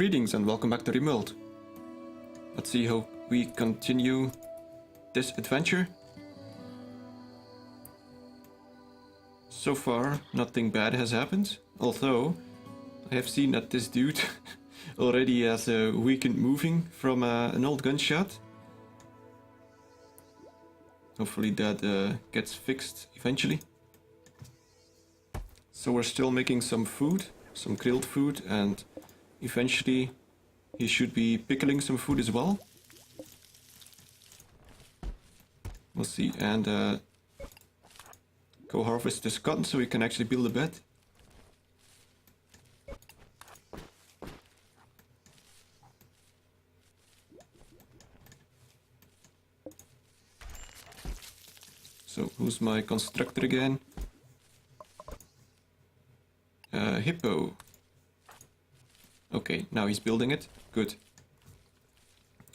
Greetings and welcome back to Rimworld. Let's see how we continue this adventure. So far, nothing bad has happened, although I have seen that this dude already has a weakened moving from an old gunshot. Hopefully that gets fixed eventually. So we're still making some food, some grilled food, and eventually he should be pickling some food as well. We'll see, and go harvest this cotton so we can actually build a bed. So who's my constructor again? Hippo. Okay, now he's building it. Good.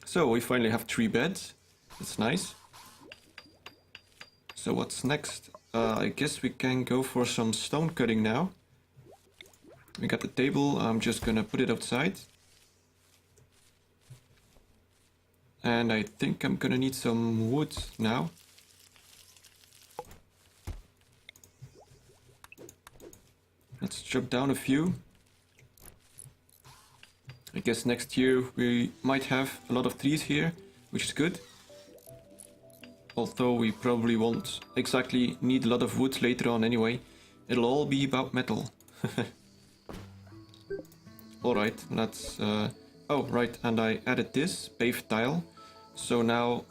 So we finally have 3 beds. That's nice. So what's next? I guess we can go for some stone cutting now. We got the table. I'm just gonna put it outside. And I think I'm gonna need some wood now. Let's chop down a few. I guess next year we might have a lot of trees here, which is good. Although we probably won't exactly need a lot of wood later on anyway. It'll all be about metal. Alright, let's... oh, right, and I added this paved tile. So now,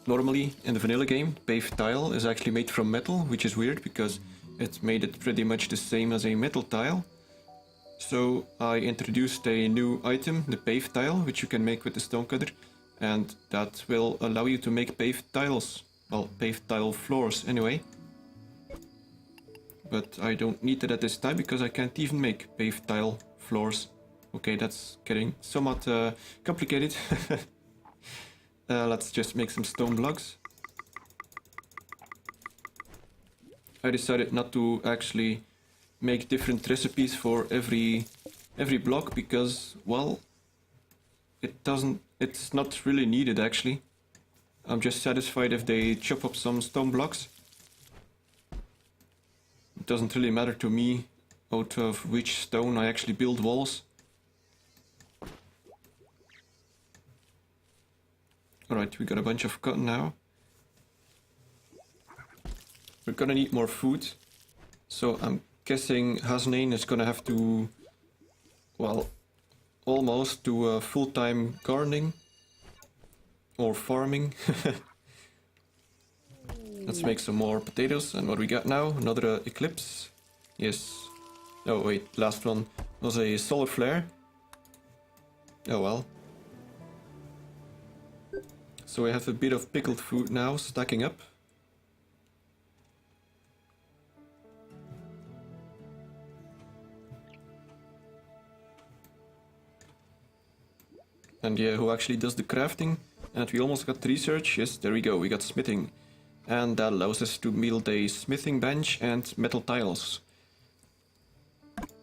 normally in the vanilla game, paved tile is actually made from metal, which is weird because it made it pretty much the same as a metal tile. So I introduced a new item, the paved tile, which you can make with the stone cutter, and that will allow you to make paved tiles. Well, paved tile floors anyway. But I don't need it at this time because I can't even make paved tile floors. Okay, that's getting somewhat complicated. Let's just make some stone blocks. I decided not to actually make different recipes for every block because, well, it's not really needed actually. I'm just satisfied if they chop up some stone blocks. It doesn't really matter to me out of which stone I actually build walls. Alright, we got a bunch of cotton now. We're gonna need more food, so I'm guessing Hasnain is gonna have to, well, almost do full-time gardening or farming. Let's make some more potatoes. And what we got now? Another eclipse. Yes. Oh wait, last one was a solar flare. Oh well. So we have a bit of pickled food now stacking up. And yeah, who actually does the crafting? And we almost got research. Yes, there we go, we got smithing. And that allows us to build a smithing bench and metal tiles.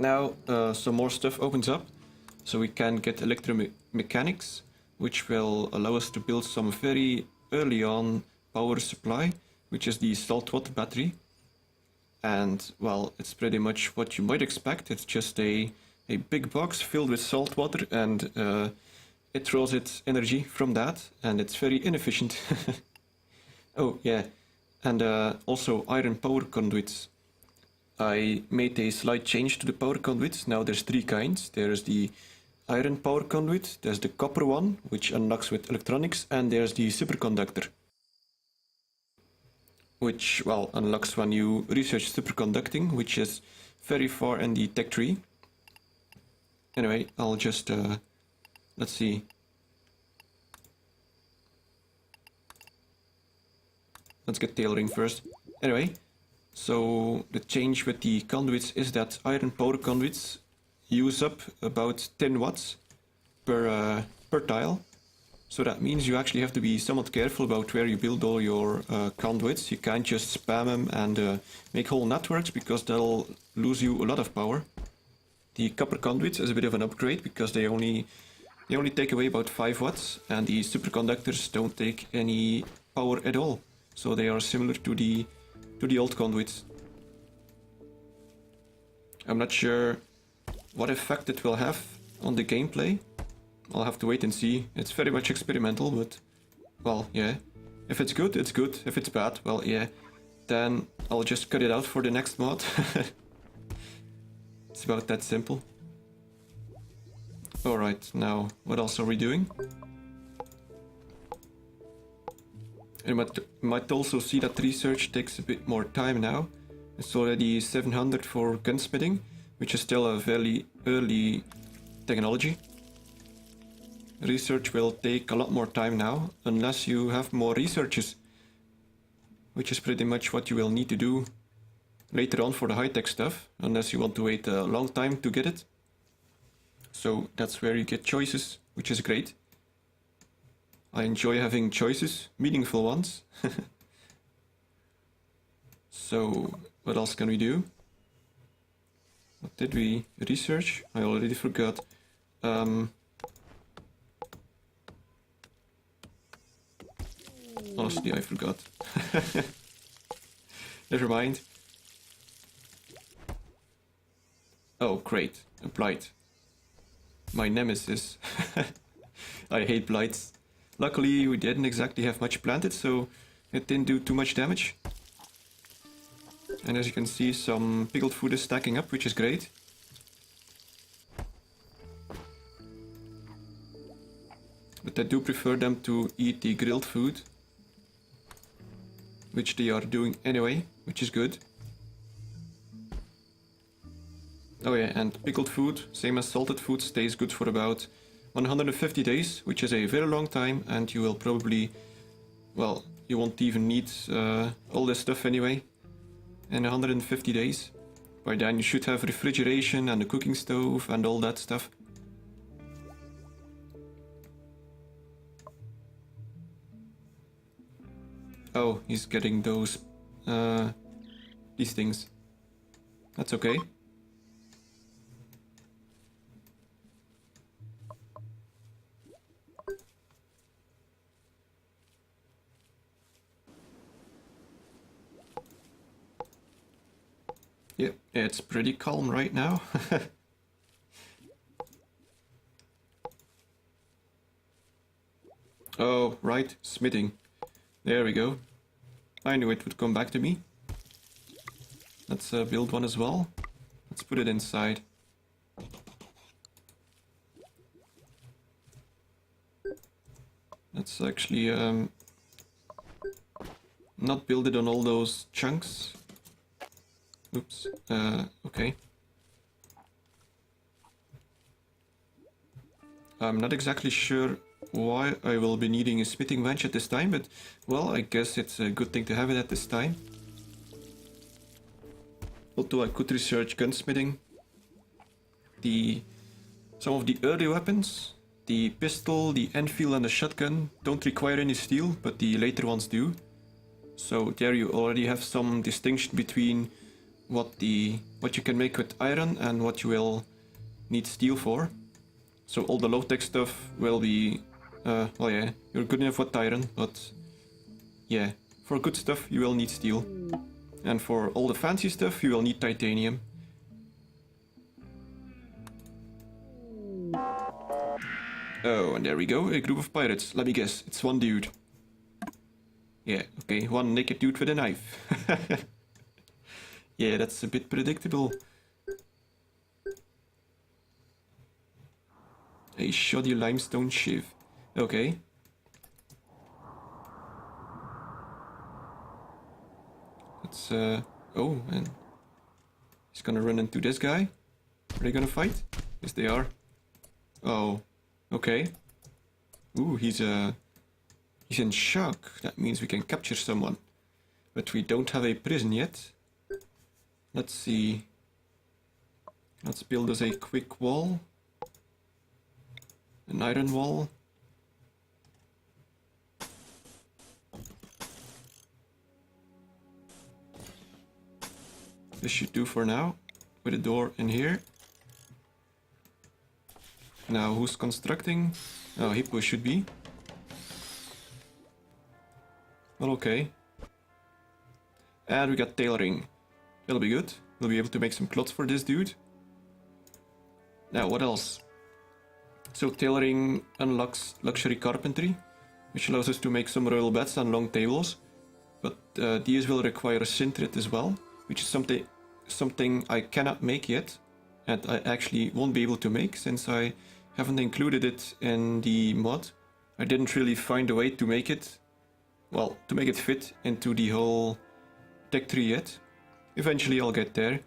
Now some more stuff opens up. So we can get electromechanics, which will allow us to build some very early on power supply, which is the saltwater battery. And well, it's pretty much what you might expect. It's just a big box filled with salt water, and it draws its energy from that, and it's very inefficient. Oh yeah, and also iron power conduits. I made a slight change to the power conduits. Now there's 3 kinds. There's the iron power conduit, there's the copper one, which unlocks with electronics, and there's the superconductor, which, well, unlocks when you research superconducting, which is very far in the tech tree. Anyway, I'll just let's see. Let's get tailoring first. Anyway, so the change with the conduits is that iron power conduits use up about 10 watts per tile. So that means you actually have to be somewhat careful about where you build all your conduits. You can't just spam them and make whole networks because they'll lose you a lot of power. The copper conduits is a bit of an upgrade because they only take away about 5 watts, and the superconductors don't take any power at all. So they are similar to the old conduits. I'm not sure what effect it will have on the gameplay. I'll have to wait and see. It's very much experimental, but well, yeah. If it's good, it's good. If it's bad, well, yeah. Then I'll just cut it out for the next mod. It's about that simple. Alright, now, what else are we doing? You might also see that research takes a bit more time now. It's already 700 for gunsmithing, which is still a fairly early technology. Research will take a lot more time now, unless you have more researches, which is pretty much what you will need to do later on for the high-tech stuff, unless you want to wait a long time to get it. So that's where you get choices, which is great. I enjoy having choices, meaningful ones. So, what else can we do? What did we research? I already forgot. Honestly, I forgot. Never mind. Oh, great. A blight. My nemesis. I hate blights. Luckily, we didn't exactly have much planted, so it didn't do too much damage. And as you can see, some pickled food is stacking up, which is great. But I do prefer them to eat the grilled food, which they are doing anyway, which is good. Oh yeah, and pickled food, same as salted food, stays good for about 150 days, which is a very long time, and you will probably, well, you won't even need all this stuff anyway in 150 days. By then you should have refrigeration and a cooking stove and all that stuff. Oh, he's getting those, these things. That's okay. Yep, it's pretty calm right now. Oh, right, smithing. There we go. I knew it would come back to me. Let's build one as well. Let's put it inside. Let's actually not build it on all those chunks. Oops, okay. I'm not exactly sure why I will be needing a smithing bench at this time, but well, I guess it's a good thing to have it at this time. Although I could research gunsmithing. Some of the early weapons, the pistol, the Enfield and the shotgun, don't require any steel, but the later ones do. So there you already have some distinction between what you can make with iron and what you will need steel for. So all the low-tech stuff will be, well yeah, you're good enough with iron, but yeah, for good stuff you will need steel. And for all the fancy stuff you will need titanium. Oh, and there we go, a group of pirates. Let me guess, it's one dude. Yeah, okay, one naked dude with a knife. Yeah, that's a bit predictable. A shoddy limestone shiv. Okay. Let's, oh, and he's gonna run into this guy. Are they gonna fight? Yes, they are. Oh, okay. Ooh, he's in shock. That means we can capture someone. But we don't have a prison yet. Let's see. Let's build us a quick wall. An iron wall. This should do for now. With a door in here. Now, who's constructing? Oh, Hippo should be. Well, okay. And we got tailoring. That'll be good. We'll be able to make some cloths for this dude. Now, what else? So, tailoring unlocks luxury carpentry, which allows us to make some royal beds and long tables. But these will require a synthrit as well, which is something I cannot make yet. And I actually won't be able to make since I haven't included it in the mod. I didn't really find a way to make it, well, to make it fit into the whole tech tree yet. Eventually I'll get there.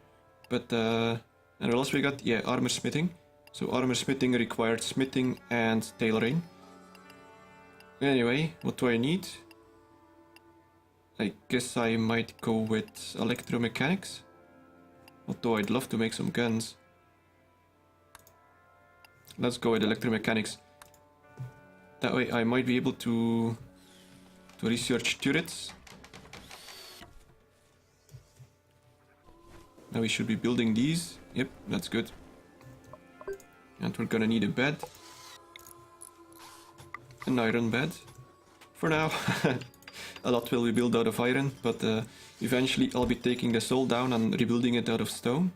But, and what else we got? Yeah, armor smithing. So armor smithing required smithing and tailoring. Anyway, what do I need? I guess I might go with electromechanics. Although I'd love to make some guns. Let's go with electromechanics. That way I might be able to research turrets. Now we should be building these. Yep, that's good. And we're gonna need a bed. An iron bed. For now. A lot will be built out of iron, but eventually I'll be taking this all down and rebuilding it out of stone.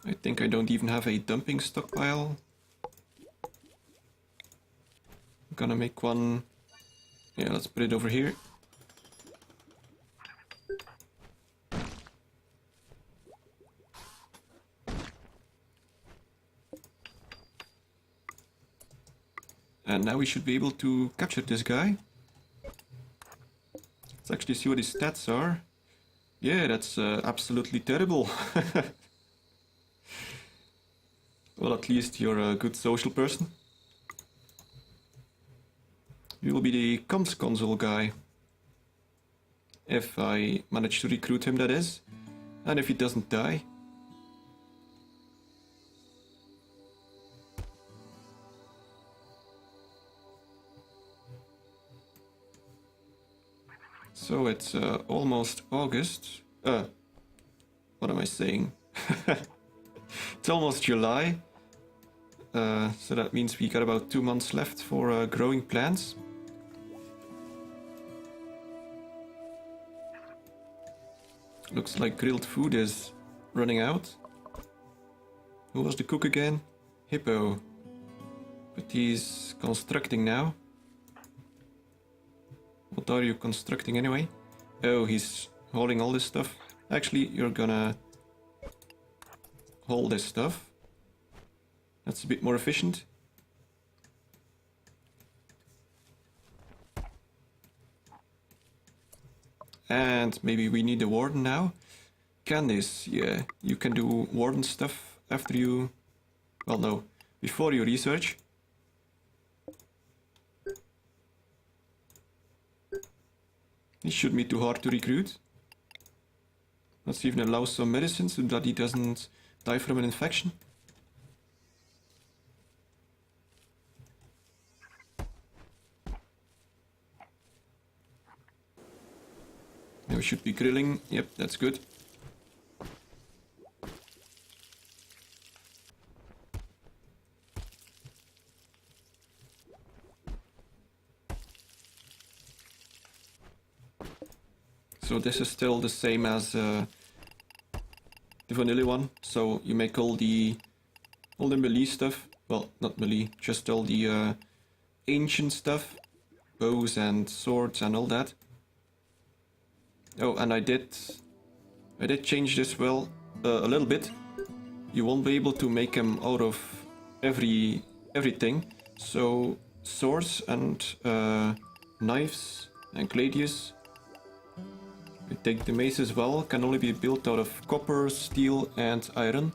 I think I don't even have a dumping stockpile. I'm gonna make one. Yeah, let's put it over here. And now we should be able to capture this guy. Let's actually see what his stats are. Yeah, that's absolutely terrible. Well, at least you're a good social person. You will be the comms console guy. If I manage to recruit him, that is. And if he doesn't die. So it's almost August. What am I saying? It's almost July. So that means we got about 2 months left for growing plants. Looks like grilled food is running out. Who was the cook again? Hippo. But he's constructing now. What are you constructing anyway? Oh, he's hauling all this stuff. Actually, you're gonna haul this stuff. That's a bit more efficient. And maybe we need a warden now. Candice, yeah, you can do warden stuff after you... Well, no, before you research. He shouldn't be too hard to recruit. Let's even allow some medicine so that he doesn't die from an infection. Now we should be grilling. Yep, that's good. So this is still the same as the vanilla one. So you make all the melee stuff. Well, not melee, just all the ancient stuff, bows and swords and all that. Oh, and I did change this well a little bit. You won't be able to make them out of everything. So swords and knives and gladius. We take the mace as well, can only be built out of copper, steel and iron.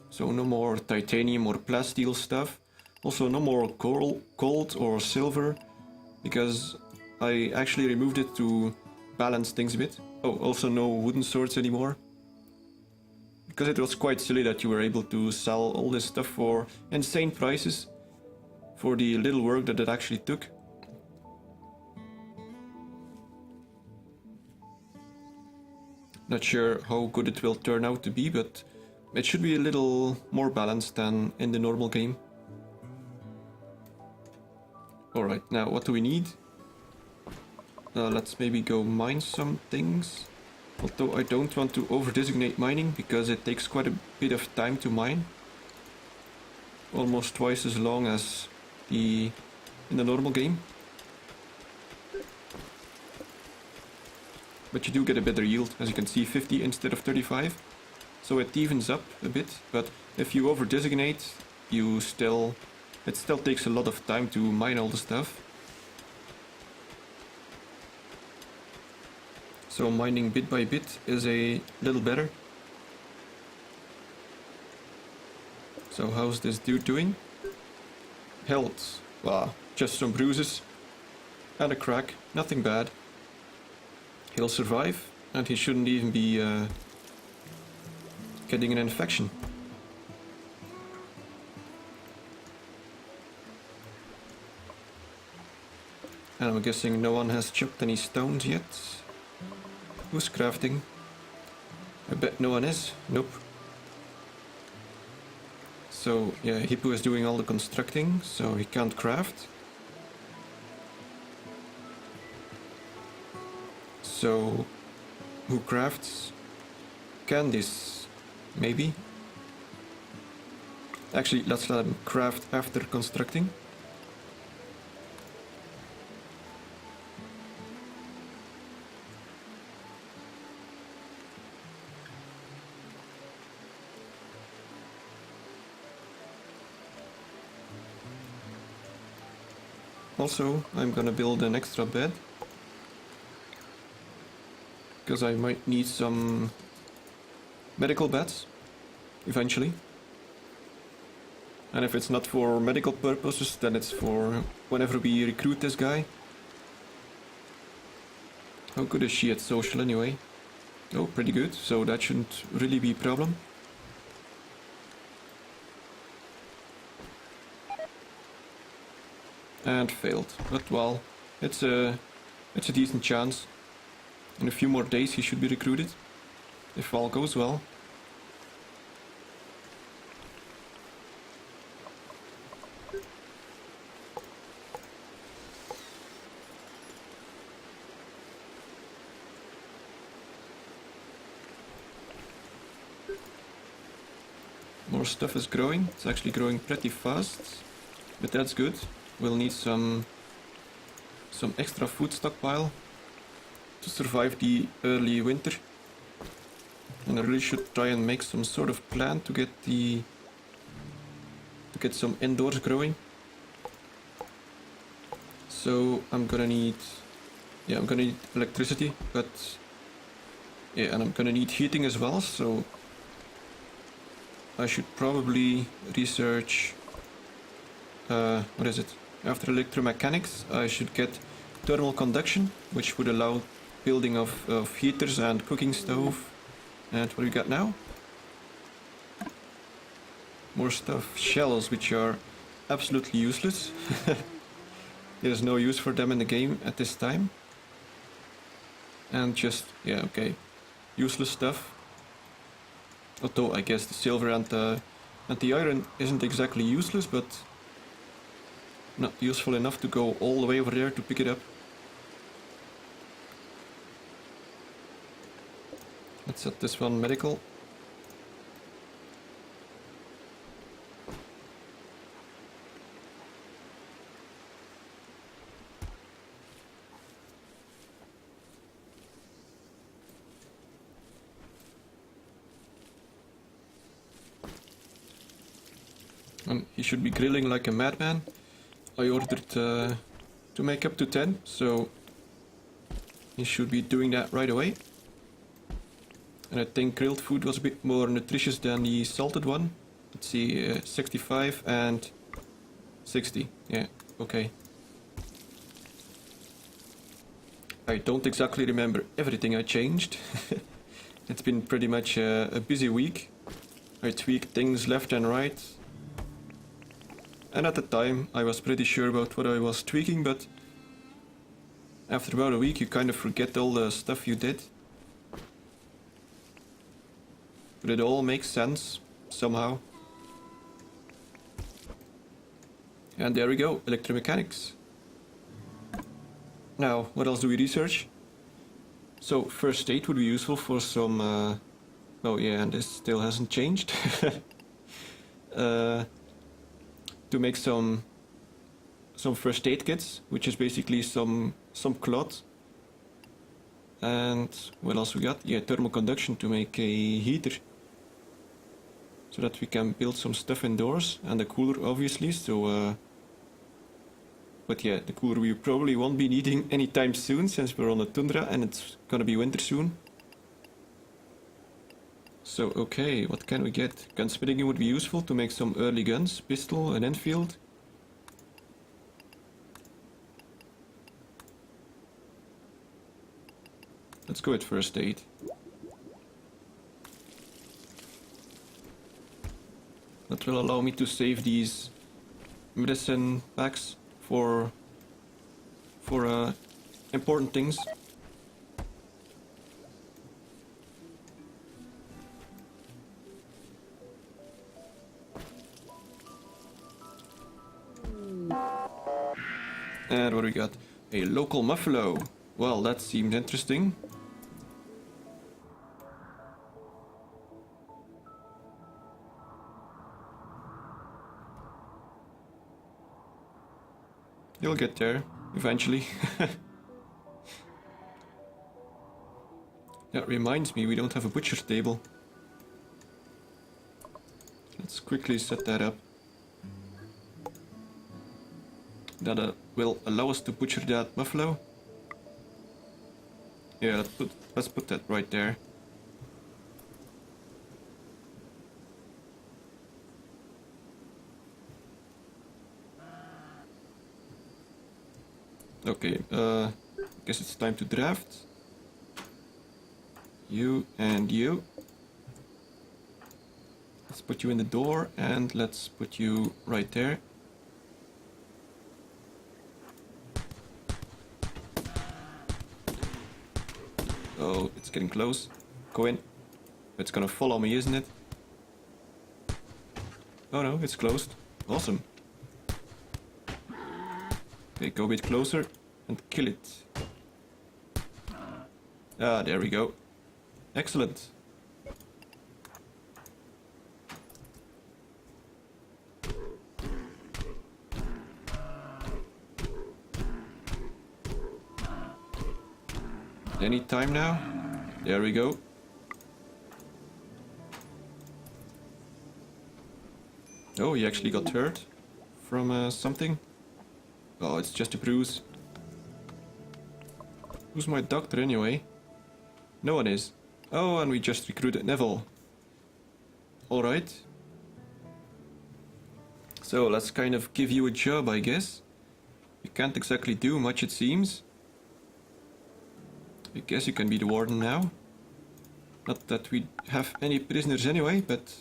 So no more titanium or plasteel stuff. Also no more gold or silver, because I actually removed it to balance things a bit. Oh, also no wooden swords anymore, because it was quite silly that you were able to sell all this stuff for insane prices for the little work that it actually took. Not sure how good it will turn out to be, but it should be a little more balanced than in the normal game. Alright, now what do we need? Let's maybe go mine some things. Although I don't want to over-designate mining because it takes quite a bit of time to mine. Almost twice as long as in the normal game. But you do get a better yield, as you can see, 50 instead of 35. So it evens up a bit, but if you over-designate, it still takes a lot of time to mine all the stuff. So mining bit by bit is a little better. So how's this dude doing? Health. Wow, just some bruises and a crack, nothing bad. He'll survive, and he shouldn't even be getting an infection. And I'm guessing no one has chopped any stones yet. Who's crafting? I bet no one is. Nope. So yeah, Hippo is doing all the constructing, so he can't craft. So who crafts? Candice, maybe? Actually, let's let him craft after constructing. Also, I'm gonna build an extra bed, because I might need some medical beds eventually. And if it's not for medical purposes, then it's for whenever we recruit this guy. How good is she at social anyway? Oh, pretty good, so that shouldn't really be a problem. And failed, but well, it's a decent chance. In a few more days he should be recruited, if all goes well. More stuff is growing, it's actually growing pretty fast, but that's good. We'll need some extra food stockpile to survive the early winter. And I really should try and make some sort of plan to get some indoors growing. So I'm gonna need electricity, but yeah, and I'm gonna need heating as well, so I should probably research what is it? After electromechanics, I should get thermal conduction, which would allow building of heaters and cooking stove. And what do we got now? More stuff. Shells, which are absolutely useless. There's no use for them in the game at this time. And just, yeah, okay, useless stuff. Although I guess the silver and the iron isn't exactly useless, but not useful enough to go all the way over there to pick it up. Let's set this one medical. And he should be grilling like a madman. I ordered to make up to 10, so he should be doing that right away. And I think grilled food was a bit more nutritious than the salted one. Let's see, 65 and 60. Yeah, okay. I don't exactly remember everything I changed. It's been pretty much a busy week. I tweaked things left and right. And at the time I was pretty sure about what I was tweaking, but after about a week you kind of forget all the stuff you did. But it all makes sense, somehow. And there we go, electromechanics. Now, what else do we research? So, first aid would be useful for some... oh yeah, and this still hasn't changed. To make some first aid kits, which is basically some cloth. And what else we got? Yeah, thermal conduction to make a heater. So that we can build some stuff indoors, and a cooler obviously, so but yeah, the cooler we probably won't be needing anytime soon, since we're on a tundra and it's gonna be winter soon. So okay, what can we get? Gunsmithing would be useful to make some early guns, pistol and Enfield. Let's go with first aid. That will allow me to save these medicine packs for important things. And what do we got? A local Muffalo. Well, that seemed interesting. You'll get there, eventually. That reminds me, we don't have a butcher's table. Let's quickly set that up. That will allow us to butcher that buffalo. Yeah, let's put that right there. Okay, guess it's time to draft. You and you. Let's put you in the door and let's put you right there. Oh, it's getting close. Go in. It's gonna follow me, isn't it? Oh no, it's closed. Awesome. Okay, go a bit closer and kill it. Ah, there we go. Excellent. Any time now? There we go. Oh, he actually got hurt from something. Oh, it's just a bruise. Who's my doctor anyway? No one is. Oh, and we just recruited Neville. Alright. So, let's kind of give you a job, I guess. You can't exactly do much, it seems. I guess you can be the warden now. Not that we have any prisoners anyway, but...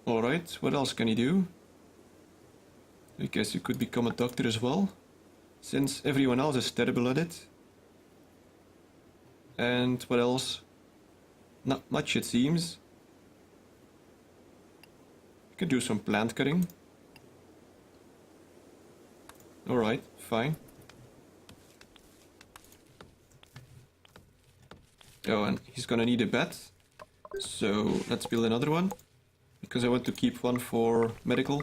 Alright, what else can you do? I guess you could become a doctor as well, since everyone else is terrible at it. And what else? Not much, it seems. You can do some plant cutting. Alright, fine. Oh, and he's gonna need a bed. So let's build another one, because I want to keep one for medical.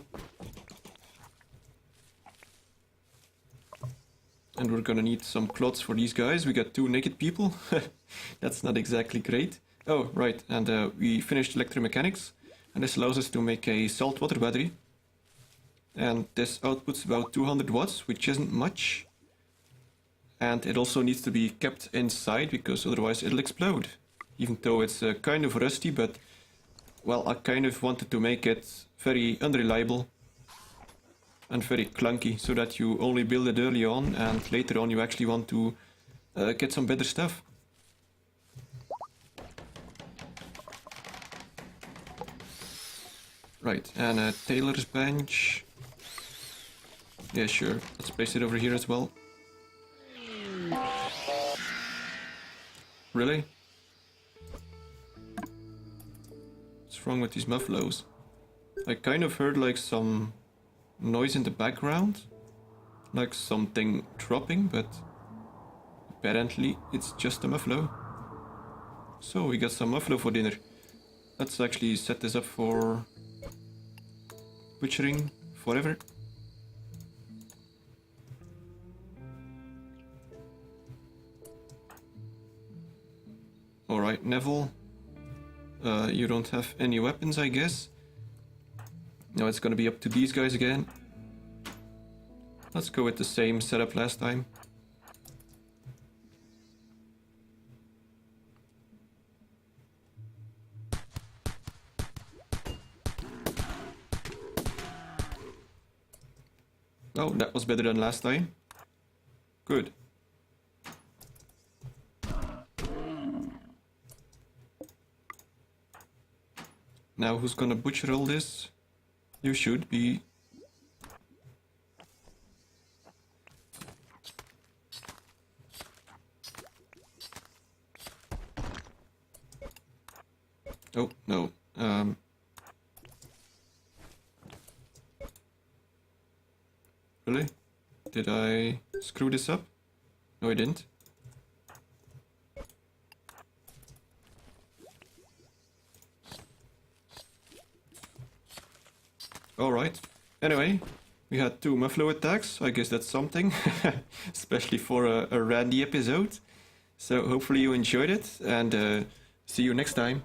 And we're gonna need some clothes for these guys. We got 2 naked people. That's not exactly great. Oh, right, and we finished electromechanics. And this allows us to make a saltwater battery. And this outputs about 200 watts, which isn't much. And it also needs to be kept inside, because otherwise it'll explode. Even though it's kind of rusty, but... Well, I kind of wanted to make it very unreliable. And very clunky, so that you only build it early on, and later on you actually want to get some better stuff. Right, and a tailor's bench. Yeah, sure. Let's place it over here as well. Really? What's wrong with these Muffalos? I kind of heard like some noise in the background. Like something dropping, but apparently it's just a Muffalo. So we got some Muffalo for dinner. Let's actually set this up for butchering forever. Alright, Neville. You don't have any weapons, I guess. Now it's gonna be up to these guys again. Let's go with the same setup last time. Oh, that was better than last time. Good. Now who's gonna butcher all this? You should be. Oh, no. Really? Did I screw this up? No, I didn't. Alright. Anyway, we had 2 Muffalo attacks. I guess that's something. Especially for a Randy episode. So hopefully you enjoyed it, and see you next time.